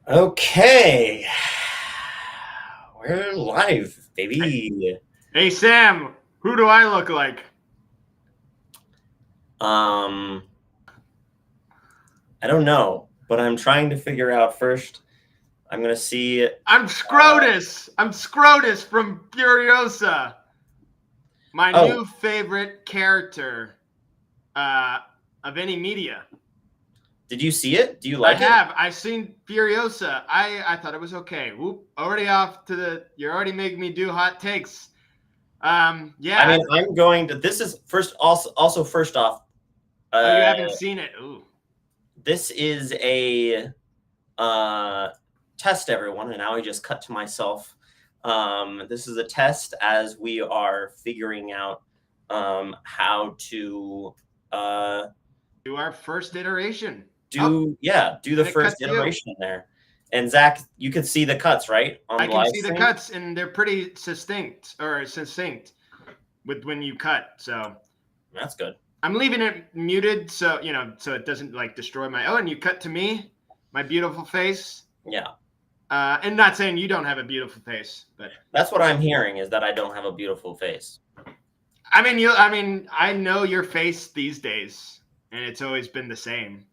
Okay, we're live, baby. Hey, Sam, who do I look like? I don't know, but I'm trying to figure out first. I'm gonna see. I'm Scrotus. I'm Scrotus from Furiosa. My Oh, new favorite character uh, of any media. did you see it? Do you I like it? have. I've seen Furiosa. I thought it was okay. Whoop, already off to the. You're already making me do hot takes. Yeah. I mean, I'm going to. This is first. Also, first off, Oh, you haven't seen it? Ooh. this is a test, everyone, and now I just cut to myself. This is a test as we are figuring out how to Do our first iteration. do the and it first cuts you. iteration there. And Zach, you could see the cuts, right? On I the can live see the stream? cuts, and they're pretty succinct with when you cut. So That's good. I'm leaving it muted, so so it doesn't like destroy my. Oh, and you cut to me, my beautiful face. Yeah. And not saying you don't have a beautiful face, but That's what I'm hearing, is that I don't have a beautiful face. I mean, I know your face these days, and it's always been the same.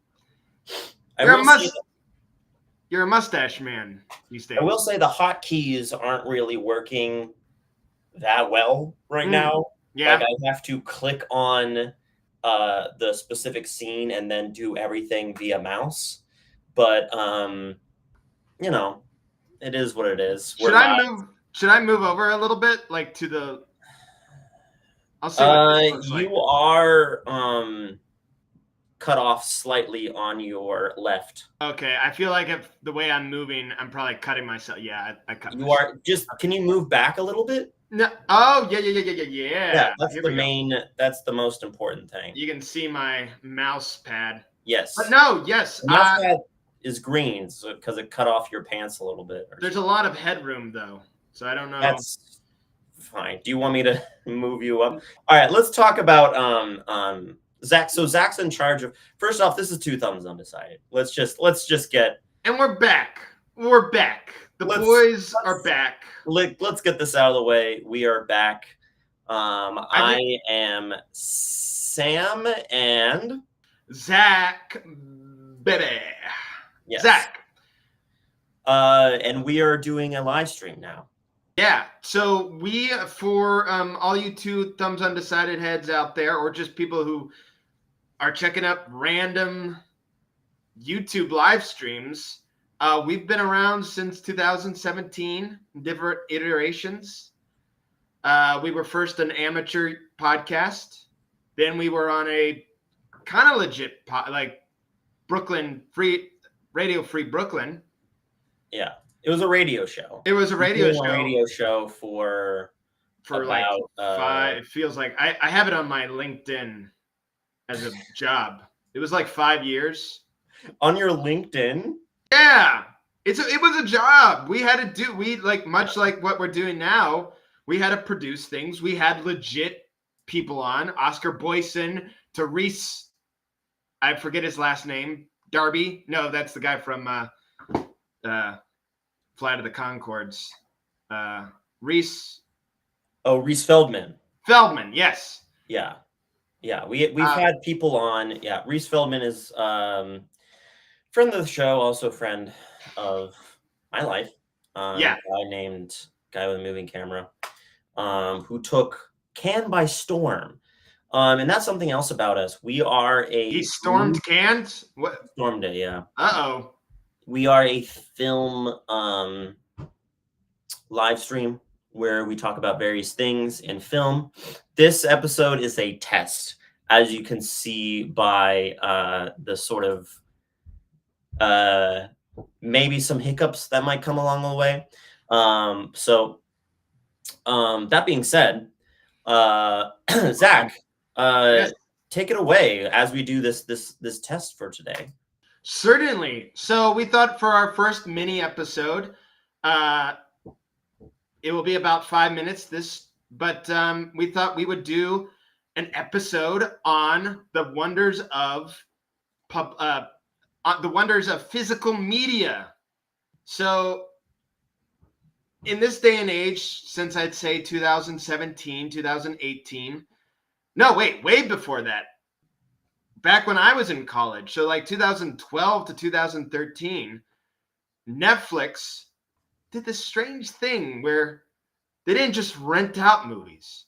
You're a mustache man these days. I will say the hotkeys aren't really working that well right now. Yeah. Like, I have to click on the specific scene and then do everything via mouse. But it is what it is. Should I move over a little bit, like to the? I'll see what this looks like. You are cut off slightly on your left. Okay, I feel like if the way I'm moving, I'm probably cutting myself. Yeah, I cut. You are just. Can you move back a little bit? No. Oh yeah. Yeah, that's the most important thing. You can see my mouse pad. Yes. But no. Yes. The mouse pad is green, because it cut off your pants a little bit. There's a lot of headroom though, so I don't know. That's fine. Do you want me to move you up? All right. Let's talk about Zach. So Zach's in charge of. First off, this is Two Thumbs Undecided. Let's just get. And we're back. We're back. The boys are back. Let's get this out of the way. We are back. I am Sam and Zach, baby. Yes. Zach. And we are doing a live stream now. Yeah. So we, for all you Two Thumbs Undecided heads out there, or just people who are checking up random YouTube live streams, we've been around since 2017, different iterations. We were first an amateur podcast. Then we were on a kind of legit, like Brooklyn Radio Free Brooklyn. Yeah, it was a radio show. It was a radio show. A radio show for about, like 5. It feels like I have it on my LinkedIn as a job. It was like 5 years. On your LinkedIn? Yeah, it was a job. We had to do much like what we're doing now. We had to produce things. We had legit people on. Oscar Boyson, to Reese. I forget his last name. Darby. No, that's the guy from Flight of the Conchords. Reese. Oh, Reese Feldman. Feldman, yes. Yeah. We've had people on. Yeah, Reese Feldman is friend of the show, also friend of my life. Guy with a moving camera, who took Cannes by storm. And that's something else about us. We are He stormed Cannes? What? Stormed it, yeah. Uh-oh. We are a film live stream where we talk about various things in film. This episode is a test, as you can see by the sort of maybe some hiccups that might come along the way. That being said, Zach, Yes. take it away as we do this test for today. Certainly. So we thought for our first mini episode, it will be about 5 minutes. But we thought we would do an episode on the wonders of physical media. So in this day and age, since I'd say 2017, 2018, no, wait, way before that. Back when I was in college, so like 2012 to 2013, Netflix did this strange thing where they didn't just rent out movies.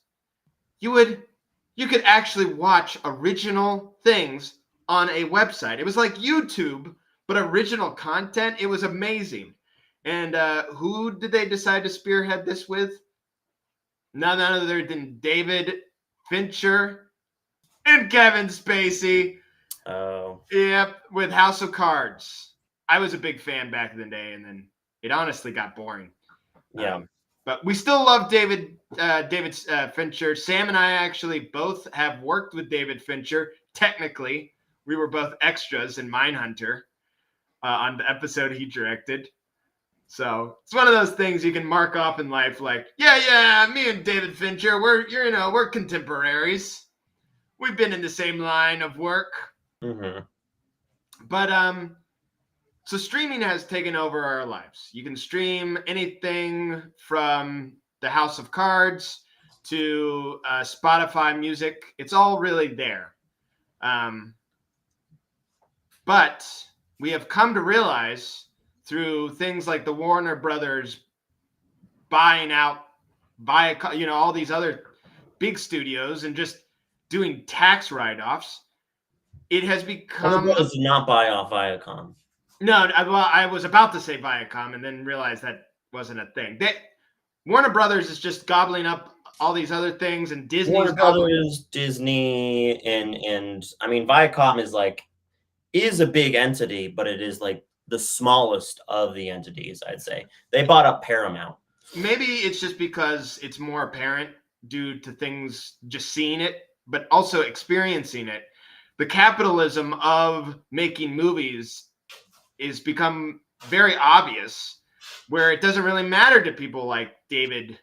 You could actually watch original things on a website. It was like YouTube, but original content. It was amazing. And who did they decide to spearhead this with? None other than David Fincher and Kevin Spacey. Oh. Yep, with House of Cards. I was a big fan back in the day, and then it honestly got boring. Yeah. But we still love David Fincher. Sam and I actually both have worked with David Fincher. Technically, we were both extras in Mindhunter on the episode he directed. So it's one of those things you can mark off in life, like, yeah, me and David Fincher, we're contemporaries. We've been in the same line of work. Mm-hmm. But so streaming has taken over our lives. You can stream anything from the House of Cards to Spotify music. It's all really there. But we have come to realize through things like the Warner Brothers buying out, all these other big studios and just doing tax write-offs, it has become... Warner Brothers did not buy off Viacom. No, I was about to say Viacom and then realized that wasn't a thing. Warner Brothers is just gobbling up all these other things, and Disney's Warner Brothers, Disney, and I mean Viacom is a big entity, but it is like the smallest of the entities, I'd say. They bought up Paramount. Maybe it's just because it's more apparent due to things just seeing it, but also experiencing it. The capitalism of making movies is become very obvious, where it doesn't really matter to people like David,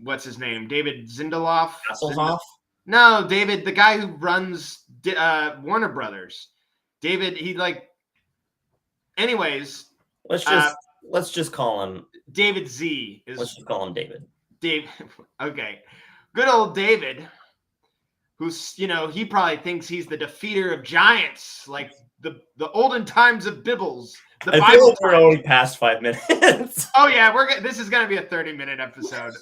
what's his name? David Zindeloff? Hasselhoff? No, David, the guy who runs Warner Brothers. David, anyways. Let's just call him David Z. Let's just call him David. Dave. Okay. Good old David, who's, he probably thinks he's the defeater of giants, like the olden times of Bibbles. I feel like we're already past 5 minutes. Oh yeah, this is gonna be a 30-minute episode.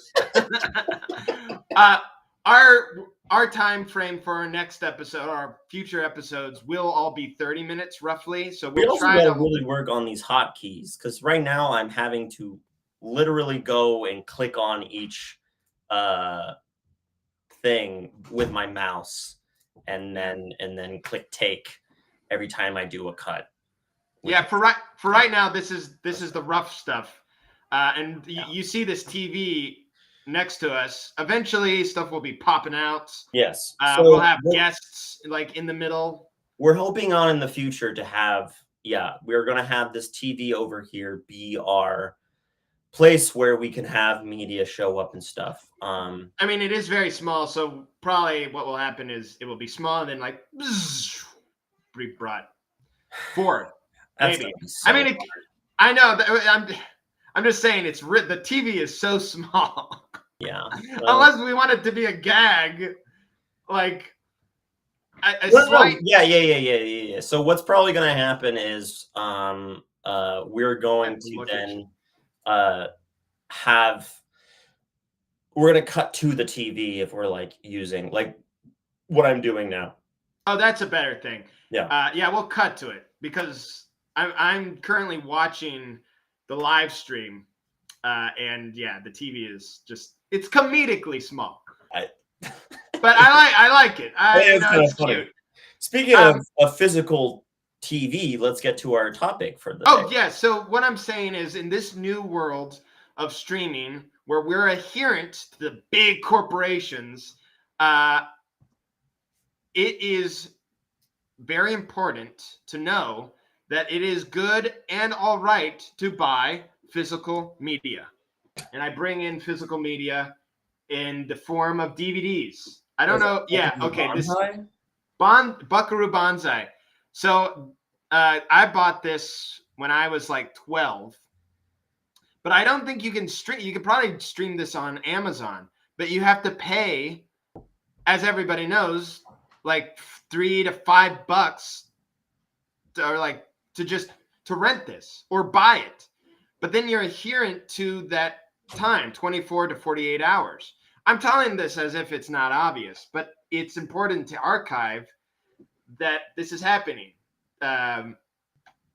Our time frame for our next episode, our future episodes, will all be 30 minutes roughly. So we also got to really work on these hotkeys, because right now I'm having to literally go and click on each thing with my mouse, and then click take every time I do a cut. Yeah, for right now, this is the rough stuff, and you see this TV next to us. Eventually, stuff will be popping out. Yes, so we'll have guests like in the middle. We're hoping on in the future to have, we're gonna have this TV over here be our place where we can have media show up and stuff. I mean, it is very small, so probably what will happen is it will be small and then be brought forward. Maybe. So I mean, I know. I'm just saying the TV is so small. Yeah. Unless we want it to be a gag, like Yeah. So what's probably going to happen is we're going to then we're going to cut to the TV if we're using what I'm doing now. Oh, that's a better thing. Yeah. We'll cut to it because I'm currently watching the live stream, and yeah, the TV is it's comedically small. But I like it. It's funny. cute. Speaking of physical TV, let's get to our topic for the day. Yeah. So what I'm saying is, in this new world of streaming, where we're adherent to the big corporations, it is very important to know that it is good and all right to buy physical media. And I bring in physical media in the form of DVDs. I don't know. Yeah. Okay. Buckaroo Banzai. So I bought this when I was like 12, but I don't think you can stream. You could probably stream this on Amazon, but you have to pay, as everybody knows, like $3 to $5 to rent this or buy it. But then you're adherent to that time, 24 to 48 hours. I'm telling this as if it's not obvious, but it's important to archive that this is happening,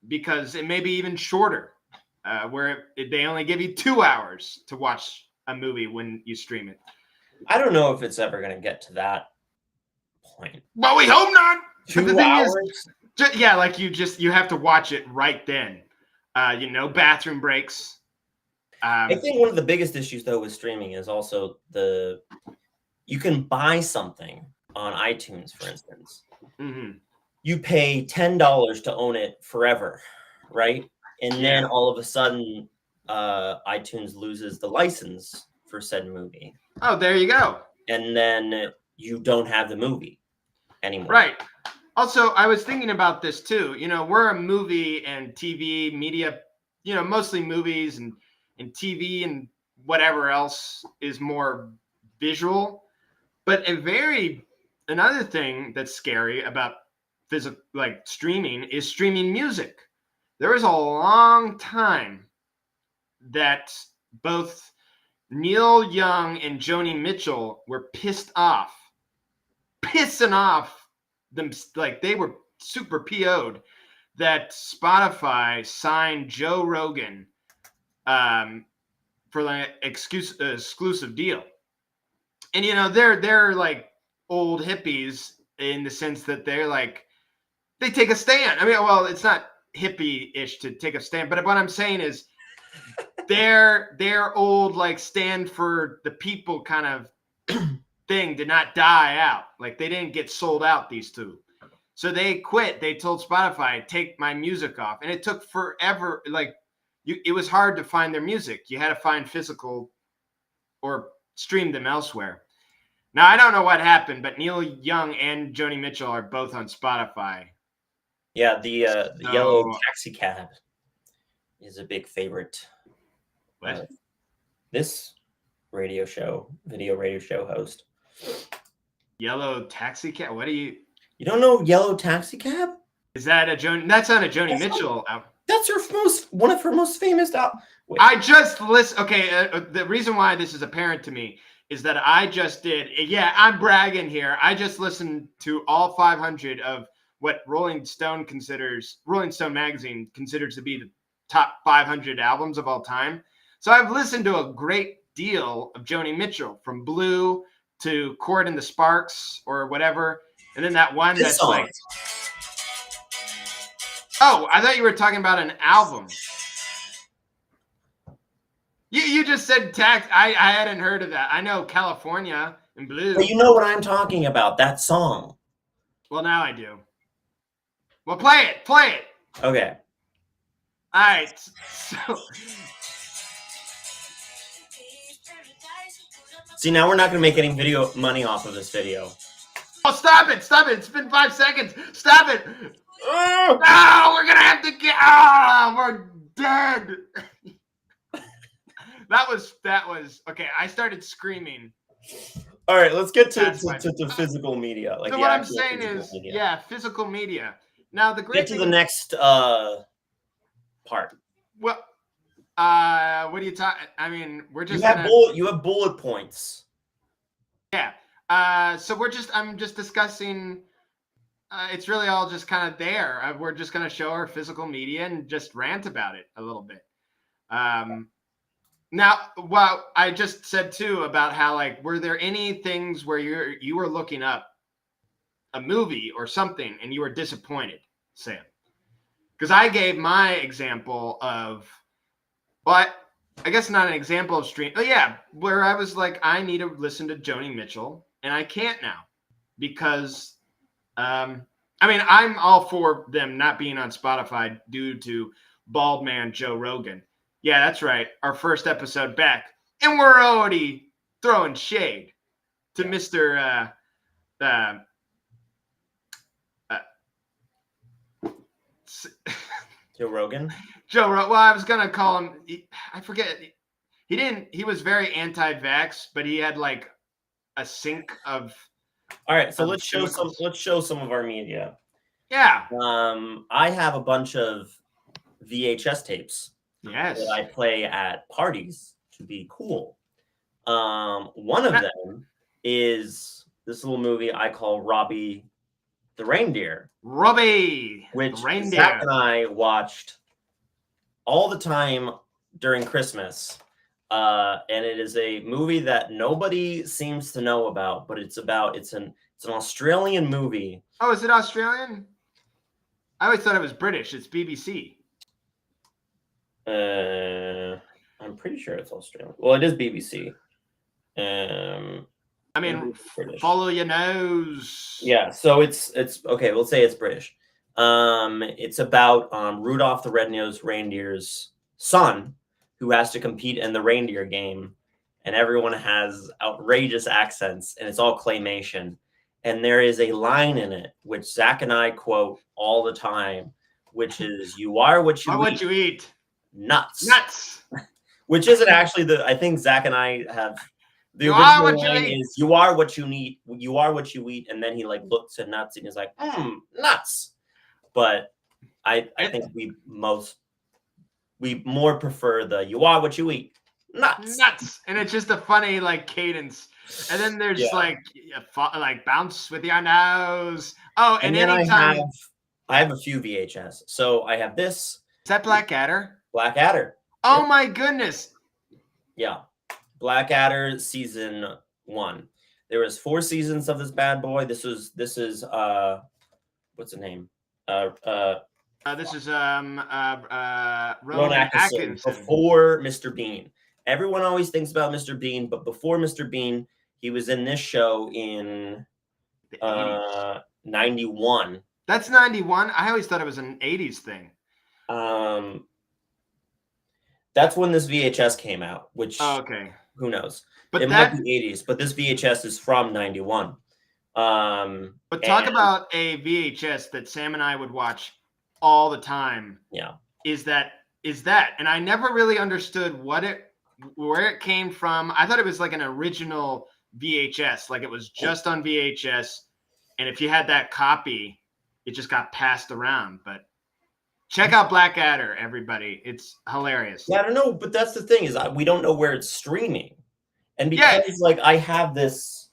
because it may be even shorter, where they only give you 2 hours to watch a movie when you stream it. I don't know if it's ever going to get to that point. Well, we hope not. 2 hours? Yeah, like you have to watch it right then. Bathroom breaks. I think one of the biggest issues though with streaming is also you can buy something on iTunes, for instance. Mm-hmm. You pay $10 to own it forever, right? And then all of a sudden, iTunes loses the license for said movie. Oh, there you go. And then you don't have the movie anymore. Right. Also, I was thinking about this too. We're a movie and TV media, mostly movies and TV and whatever else is more visual. But another thing that's scary about streaming is streaming music. There was a long time that both Neil Young and Joni Mitchell were pissing off them, like they were super PO'd that Spotify signed Joe Rogan for like exclusive deal. And they're like old hippies in the sense that they're like, they take a stand. I mean, well, it's not hippie-ish to take a stand, but what I'm saying is their old like stand for the people kind of thing did not die out. Like they didn't get sold out, these two. So they quit. They told Spotify, take my music off. And it took forever. Like it was hard to find their music. You had to find physical or stream them elsewhere. Now, I don't know what happened, but Neil Young and Joni Mitchell are both on Spotify. Yeah, the Yellow Taxi Cab is a big favorite. This video radio show host. Yellow Taxi Cab? What do you... You don't know Yellow Taxi Cab? Is that that's not a Joni Mitchell album. That's one of her most famous albums. I just listened. Okay, the reason why this is apparent to me is that I just did. Yeah, I'm bragging here. I just listened to all 500 of what Rolling Stone magazine considers to be the top 500 albums of all time. So I've listened to a great deal of Joni Mitchell, from Blue to Court and the Sparks or whatever. And then that one that's song. Like, oh, I thought you were talking about an album. You just said tax. I hadn't heard of that. I know California and Blue. But you know what I'm talking about, that song. Well, now I do. Well, play it. Okay. All right. So... See, now we're not going to make any video money off of this video. Oh, stop it. It's been 5 seconds. Stop it. No, we're going to have to get... we're dead. That was... Okay, I started screaming. All right, let's get to physical media. So what I'm saying is, physical media. Now, the great thing... Get to the next part. Well... what are you talking? I mean, we're just you have bullet points. Yeah. So I'm just discussing it's really all just kind of there. We're just going to show our physical media and just rant about it a little bit. Now, well, I just said too about how, like, were there any things where you were looking up a movie or something and you were disappointed, Sam? Because I gave my example of, well, I guess not an example of stream. Oh yeah, where I was like, I need to listen to Joni Mitchell, and I can't now because, I mean, I'm all for them not being on Spotify due to bald man Joe Rogan. Yeah, that's right. Our first episode back, and we're already throwing shade to Mr. Joe Rogan. Well, I was gonna call him. I forget. He didn't. He was very anti-vax, but he had like a sink of. All right, so let's chemicals. show some of our media. Yeah. I have a bunch of VHS tapes Yes. that I play at parties to be cool. One of them is this little movie I call Robbie the Reindeer. Robbie, which the reindeer. Zach and I watched all the time during Christmas. And it is a movie that nobody seems to know about, but it's an Australian movie. Oh, is it Australian? I always thought it was British. It's BBC. I'm pretty sure it's Australian. Well, it is BBC. I mean, follow your nose. Yeah, so it's okay. We'll say it's British. It's about Rudolph the Red-Nosed Reindeer's son, who has to compete in the reindeer game, and everyone has outrageous accents, and it's all claymation. And there is a line in it which Zach and I quote all the time, which is "You are what you eat." What you eat. Nuts. Nuts. Which isn't actually I think Zach and I have. The you original line is "You are what you eat." You are what you eat, and then he like looks at nuts and he's like, nuts. But I think we more prefer the "You are what you eat." Nuts. And it's just a funny like cadence. And then there's like bounce with your nose. Oh, and then anytime I have a few VHS. So I have this. Is that Blackadder? Blackadder. Oh my goodness. Yeah. Blackadder season 1. There was 4 seasons of this bad boy. This is what's the name? This is Rowan Atkinson before Mr. Bean. Everyone always thinks about Mr. Bean, but before Mr. Bean, he was in this show in 91. That's 91. I always thought it was an 80s thing. That's when this VHS came out, which who knows? But it might be 80s, but this VHS is from 91. But talk about a VHS that Sam and I would watch all the time. Yeah. Is that? And I never really understood where it came from. I thought it was like an original VHS, like it was just on VHS. And if you had that copy, it just got passed around. But check out Blackadder, everybody. It's hilarious. Yeah, I don't know, but that's the thing is we don't know where it's streaming. And because like I have this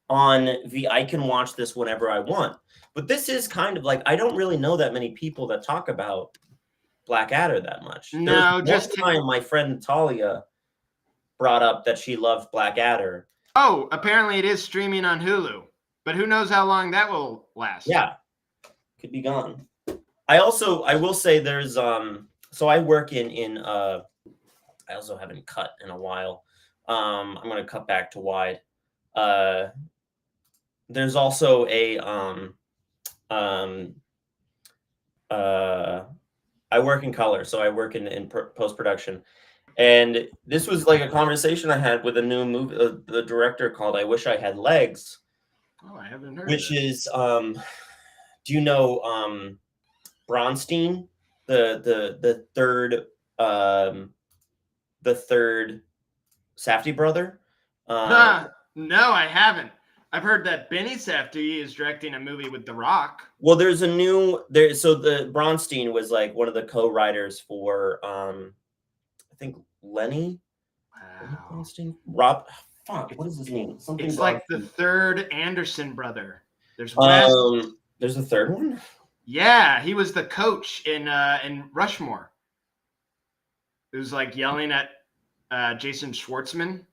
on I can watch this whenever I want. But this is kind of like I don't really know that many people that talk about Blackadder that much. No, just time my friend Talia brought up that she loved Blackadder. Oh, apparently it is streaming on Hulu, but who knows how long that will last? Yeah, could be gone. I will say there's so I work in I also haven't cut in a while. I'm gonna cut back to wide. There's also a I work in color, so I work in post-production. And this was like a conversation I had with a new movie, the director called I Wish I Had Legs. Oh, I haven't heard which is, do you know Bronstein, the third Safdie brother? No, I haven't. I've heard that Benny Safdie is directing a movie with The Rock. Well, so the Bronstein was like one of the co-writers for I think Lenny. Wow. Bronstein? Rob. Fuck. What is his name? Something. It's like the third Anderson brother. There's Wes. There's a third one? Yeah, he was the coach in Rushmore. It was like yelling at Jason Schwartzman.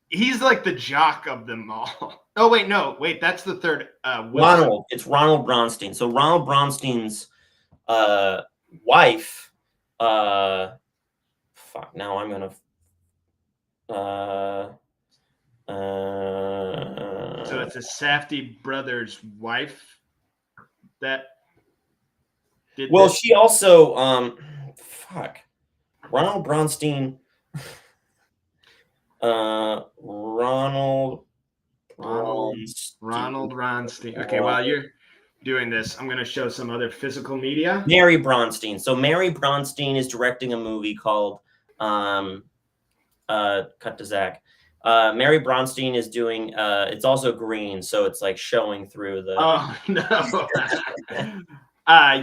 He's like the jock of them all. Oh wait, no, wait, that's the third. Ronald. It's Ronald Bronstein. So Ronald Bronstein's wife. Fuck. Now I'm gonna. So it's a Safdie brother's wife that did. Well, this? she also fuck. Ronald Bronstein. Ronald Ronstein. Okay, while you're doing this, I'm going to show some other physical media. Mary Bronstein. So Mary Bronstein is directing a movie called cut to Zach. Mary Bronstein is doing it's also green, so it's like showing through the. Oh no.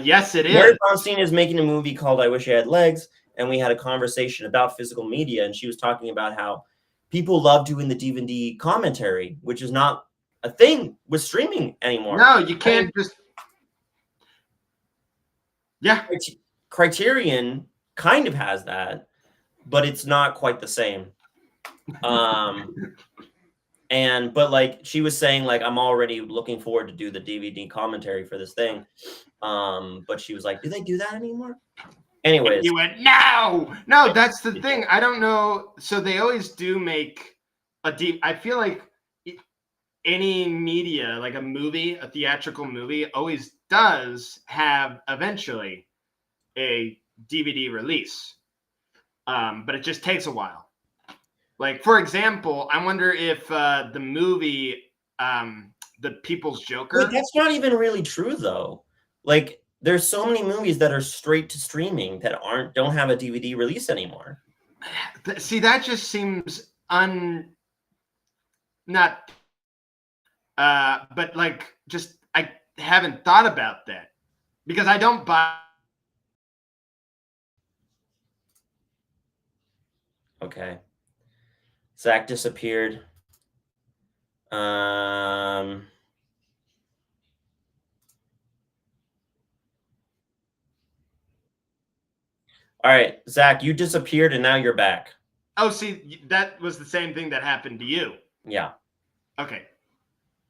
Yes, it is. Mary Bronstein is making a movie called I Wish I Had Legs, and we had a conversation about physical media, and she was talking about how people love doing the DVD commentary, which is not a thing with streaming anymore. No, you can't just. Yeah. Criterion kind of has that, but it's not quite the same. But like she was saying, like I'm already looking forward to do the DVD commentary for this thing. But she was like, do they do that anymore? Anyways, you went no. That's the thing. I don't know. So they always do make a deep. I feel like any media, like a movie, a theatrical movie, always does have eventually a DVD release, but it just takes a while. Like for example, I wonder if the movie, The People's Joker. Wait, that's not even really true though. Like. There's so many movies that are straight to streaming that don't have a DVD release anymore. See, that just seems but like just I haven't thought about that because I don't buy. Okay. Zach disappeared. All right, Zach, you disappeared and now you're back. Oh, see, that was the same thing that happened to you. Yeah. Okay.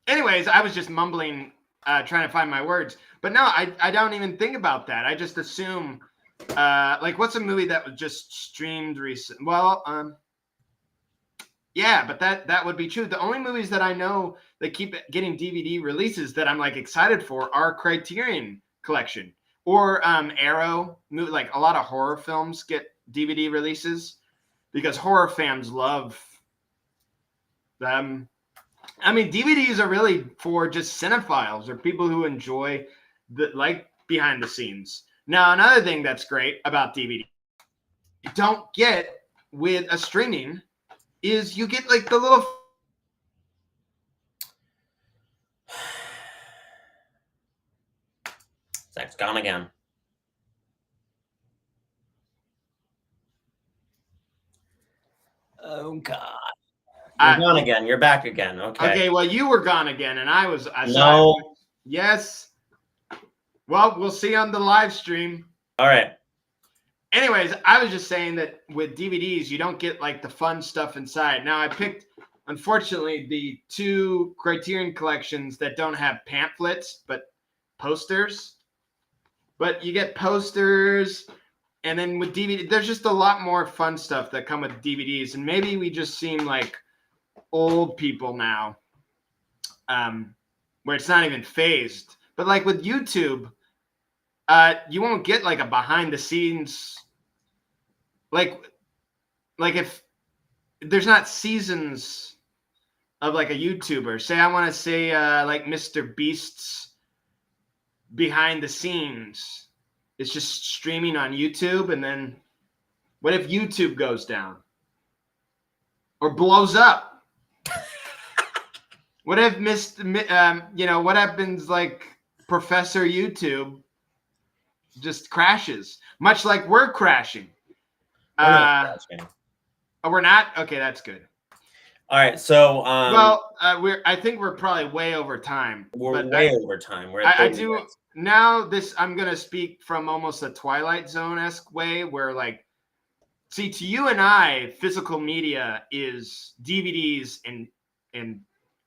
Anyways, I was just mumbling, trying to find my words. But no, I don't even think about that. I just assume, like, what's a movie that was just streamed recent? Well, yeah, but that would be true. The only movies that I know that keep getting DVD releases that I'm like excited for are Criterion Collection. Or Arrow, like a lot of horror films get DVD releases because horror fans love them. I mean, DVDs are really for just cinephiles or people who enjoy like behind the scenes. Now, another thing that's great about DVD you don't get with a streaming is you get like the little. Zach's gone again. Oh God! You're gone again. You're back again. Okay. Okay. Well, you were gone again, and I was. No. Yes. Well, we'll see on the live stream. All right. Anyways, I was just saying that with DVDs, you don't get like the fun stuff inside. Now, I picked, unfortunately, the 2 Criterion collections that don't have pamphlets but posters. But you get posters, and then with DVD, there's just a lot more fun stuff that come with DVDs. And maybe we just seem like old people now, where it's not even phased. But like with YouTube, you won't get like a behind the scenes, like if there's not seasons of like a YouTuber. Say I want to say like Mr. Beast's behind the scenes. It's just streaming on YouTube, and then what if YouTube goes down or blows up? What if what happens like Professor YouTube just crashes, much like we're crashing? Oh, we're not? Okay, that's good. All right, so I think we're probably way over time. we're But way over time. We're at I 30 do minutes. now. I'm gonna speak from almost a Twilight Zone-esque way, where like, see, to you and I, physical media is DVDs and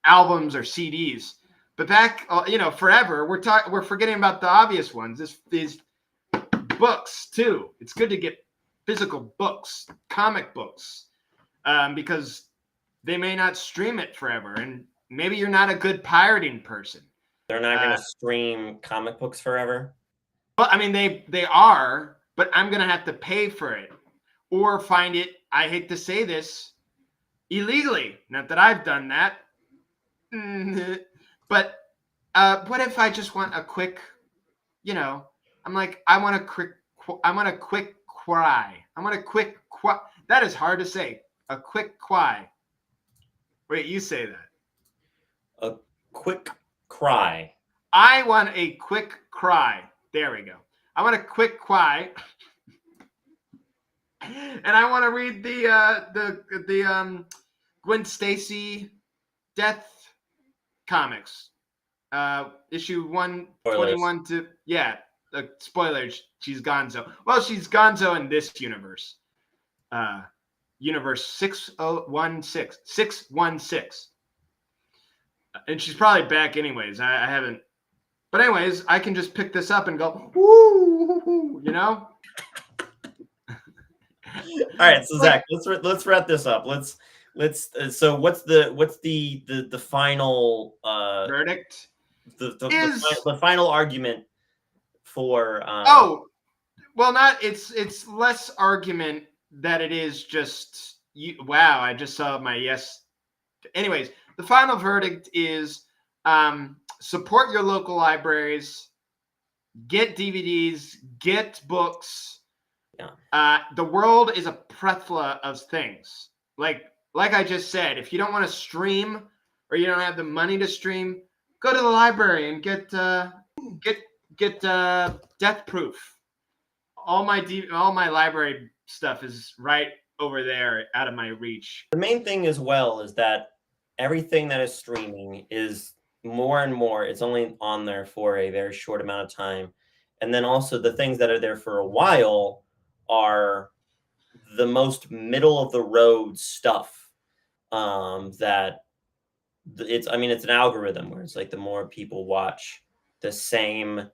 albums or CDs. But back, forever, we're forgetting about the obvious ones. These books too. It's good to get physical books, comic books, because they may not stream it forever, and maybe you're not a good pirating person. They're not going to stream comic books forever. Well, I mean, they are, but I'm gonna have to pay for it or find it. I hate to say this, illegally. Not that I've done that, but what if I just want a quick, I'm like, I want a quick cry. I want a quick cry. That is hard to say. A quick cry. Wait, you say that. A quick cry. I want a quick cry. There we go. I want a quick cry. And I want to read the Gwen Stacy death comics. Issue 121 to spoilers. She's Gonzo. Well, she's Gonzo in this universe. Universe 616. And she's probably back anyways. I haven't. But anyways, I can just pick this up and go, woo, All right, so Zach, let's wrap this up. Let's so what's the final verdict? The final argument for it's less argument that it is just wow, I just saw my yes. Anyways, the final verdict is support your local libraries, get DVDs, get books. Yeah. The world is a plethora of things. Like I just said, if you don't want to stream or you don't have the money to stream, go to the library and get Death Proof. All my library stuff is right over there, out of my reach. The main thing as well is that everything that is streaming is more and more. It's only on there for a very short amount of time, and then also the things that are there for a while are the most middle of the road stuff. That it's an algorithm where it's like the more people watch the same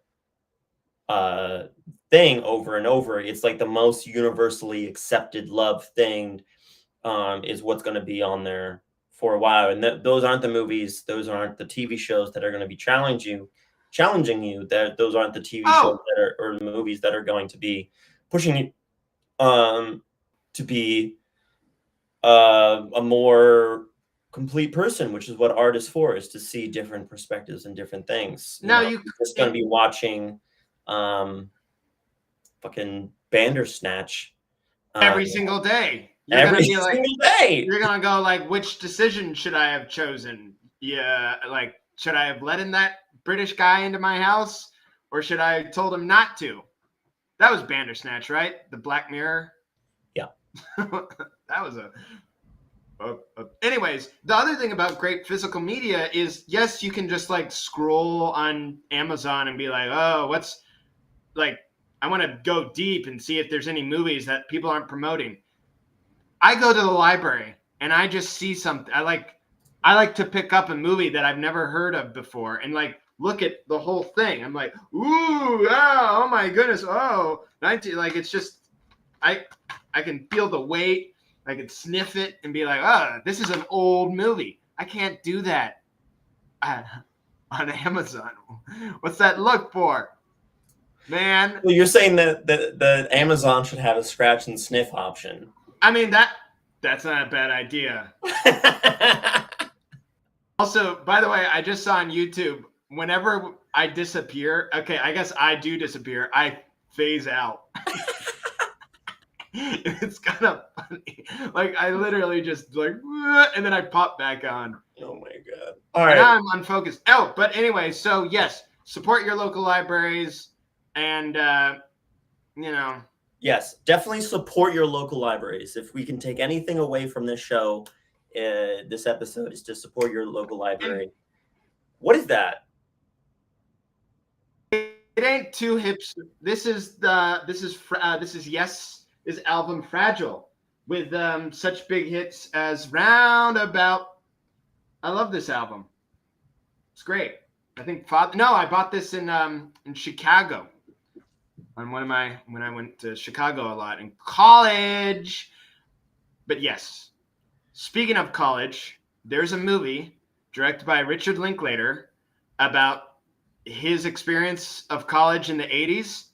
thing over and over, it's like the most universally accepted love thing is what's going to be on there for a while. And those aren't the movies, those aren't the TV shows that are going to be challenging you. That those aren't the TV shows that are, or the movies that are going to be pushing you to be a more complete person, which is what art is for, is to see different perspectives and different things. You're just going to be watching fucking Bandersnatch every single day. Every single day. You're gonna go like, which decision should I have chosen? Yeah, like, should I have let in that British guy into my house, or should I have told him not to? That was Bandersnatch, right? The Black Mirror. Yeah. That was anyways, the other thing about great physical media is, yes, you can just like scroll on Amazon and be like, oh, what's like, I want to go deep and see if there's any movies that people aren't promoting. I go to the library and I just see something. I like to pick up a movie that I've never heard of before and like look at the whole thing. I'm like, ooh, oh my goodness, oh, 19, like, it's just, I can feel the weight. I can sniff it and be like, oh, this is an old movie. I can't do that on Amazon. What's that look for, man? Well, you're saying that Amazon should have a scratch and sniff option. I mean, that's not a bad idea. Also, by the way, I just saw on YouTube, whenever I disappear, okay, I guess I do disappear, I phase out. It's kind of funny. Like, I literally just like, and then I pop back on. Oh my God. All right. And now I'm unfocused. Oh, but anyway, so yes, support your local libraries and, Yes, definitely support your local libraries. If we can take anything away from this show, this episode is to support your local library. What is that? It ain't too hipster. This is Yes, his album Fragile, with such big hits as Roundabout. I love this album. It's great. I think I bought this in Chicago on when I went to Chicago a lot in college. But yes, speaking of college, there's a movie directed by Richard Linklater about his experience of college in the 80s,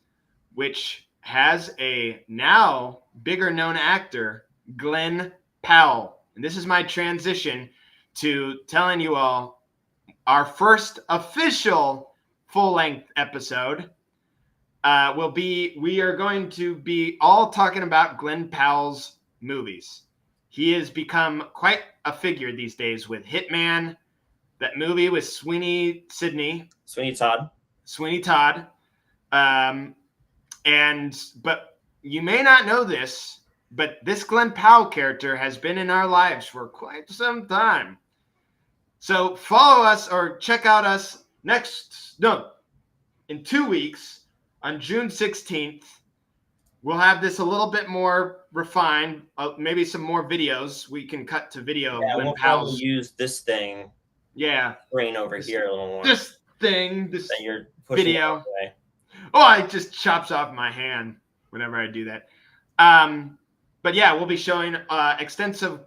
which has a now bigger known actor, Glenn Powell. And this is my transition to telling you all our first official full-length episode we are going to be all talking about Glenn Powell's movies. He has become quite a figure these days with Hitman, that movie with Sweeney Todd. But you may not know this, but this Glenn Powell character has been in our lives for quite some time. So follow us or check out us in 2 weeks on June 16th. We'll have this a little bit more refined, maybe some more videos. We can cut to video. Yeah, we'll probably use this thing. Yeah. Screen over here a little more. This that you're pushing video. Away. Oh, it just chops off my hand whenever I do that. But yeah, we'll be showing extensive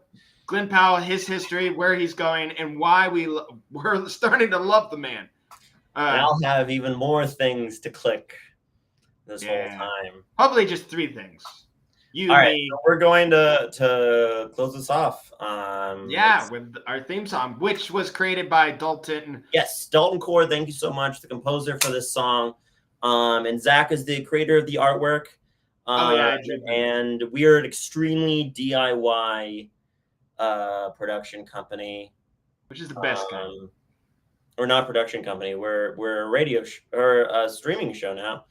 Glenn Powell, his history, where he's going, and why we're starting to love the man. And I'll have even more things to click this whole time. Hopefully just 3 things. All right, so we're going to close this off. With our theme song, which was created by Dalton. Yes, Dalton Core. Thank you so much, the composer for this song. And Zach is the creator of the artwork. And we are an extremely DIY production company, which is the best kind. Or not production company. We're a radio or a streaming show now.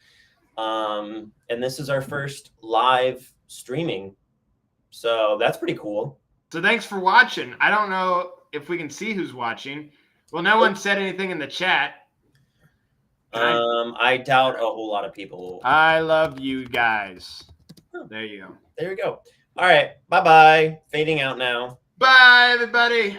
And this is our first live streaming, so that's pretty cool. So thanks for watching. I don't know if we can see who's watching. Well, no one said anything in the chat. I doubt a whole lot of people. I love you guys. There you go. There we go. All right, bye fading out now. Bye everybody.